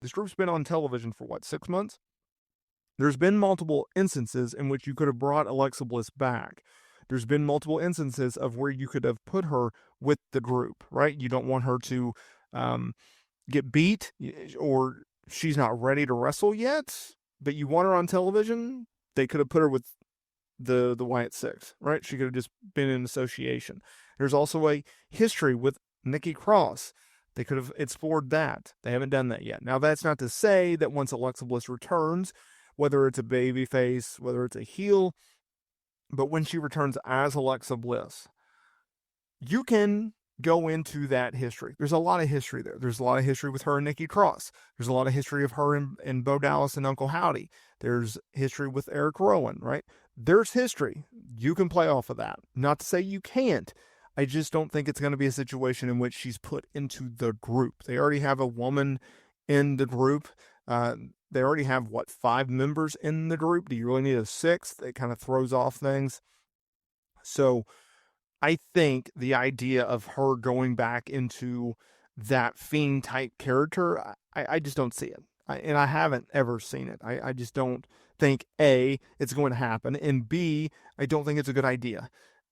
This group's been on television for what, 6 months? There's been multiple instances in which you could have brought Alexa Bliss back. There's been multiple instances of where you could have put her with the group, right? You don't want her to um, get beat, or she's not ready to wrestle yet, but you want her on television. They could have put her with the Wyatt Six, right? She could have just been in association. There's also a history with Nikki Cross. They could have explored that. They haven't done that yet. Now, that's not to say that once Alexa Bliss returns, whether it's a baby face, whether it's a heel, but when she returns as Alexa Bliss, you can go into that history. There's a lot of history there. There's a lot of history with her and Nikki Cross. There's a lot of history of her and Bo Dallas and Uncle Howdy. There's history with Eric Rowan, right? There's history. You can play off of that. Not to say you can't. I just don't think it's going to be a situation in which she's put into the group. They already have a woman in the group. They already have, 5 members in the group? Do you really need a 6th? It kind of throws off things. So I think the idea of her going back into that Fiend type character, I just don't see it. And I haven't ever seen it. I just don't think, A, it's going to happen, and B, I don't think it's a good idea.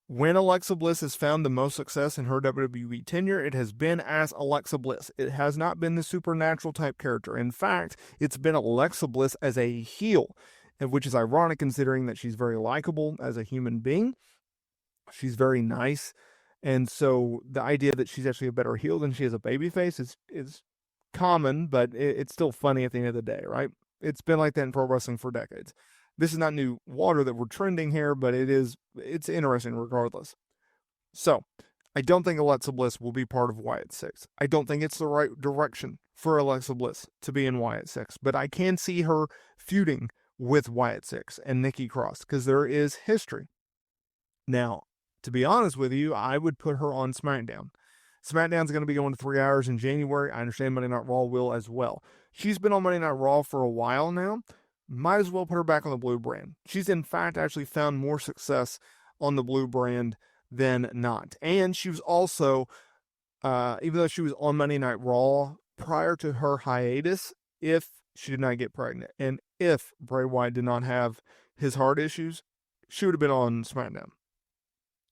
When Alexa Bliss has found the most success in her WWE tenure, it has been as Alexa Bliss. It has not been the supernatural type character. In fact, it's been Alexa Bliss as a heel, which is ironic considering that she's very likable as a human being. She's very nice. And so the idea that she's actually a better heel than she is a babyface is common, but it's still funny at the end of the day, right? It's been like that in pro wrestling for decades. This is not new water that we're trending here, but it's interesting regardless. So, I don't think Alexa Bliss will be part of Wyatt 6. I don't think it's the right direction for Alexa Bliss to be in Wyatt 6, but I can see her feuding with Wyatt 6 and Nikki Cross because there is history. Now, to be honest with you, I would put her on SmackDown. SmackDown's going to be going to 3 hours in January. I understand Monday Night Raw will as well. She's been on Monday Night Raw for a while now. Might as well put her back on the blue brand. She's in fact actually found more success on the blue brand than not. And she was also, even though she was on Monday Night Raw prior to her hiatus, if she did not get pregnant and if Bray Wyatt did not have his heart issues, she would have been on SmackDown.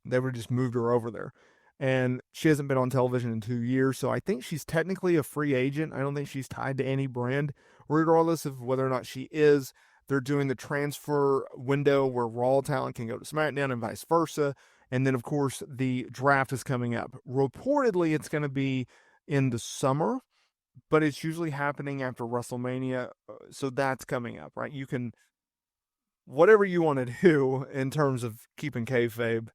They would have just moved her over there. And she hasn't been on television in 2 years, so I think she's technically a free agent. I don't think she's tied to any brand. Regardless of whether or not she is, they're doing the transfer window where Raw talent can go to SmackDown and vice versa. And then, of course, the draft is coming up. Reportedly, it's going to be in the summer, but it's usually happening after WrestleMania. So that's coming up, right? You can, whatever you want to do in terms of keeping kayfabe,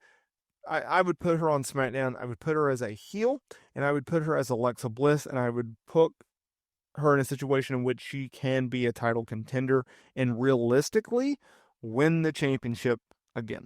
I would put her on SmackDown. I would put her as a heel, and I would put her as Alexa Bliss, and I would put her in a situation in which she can be a title contender and realistically win the championship again.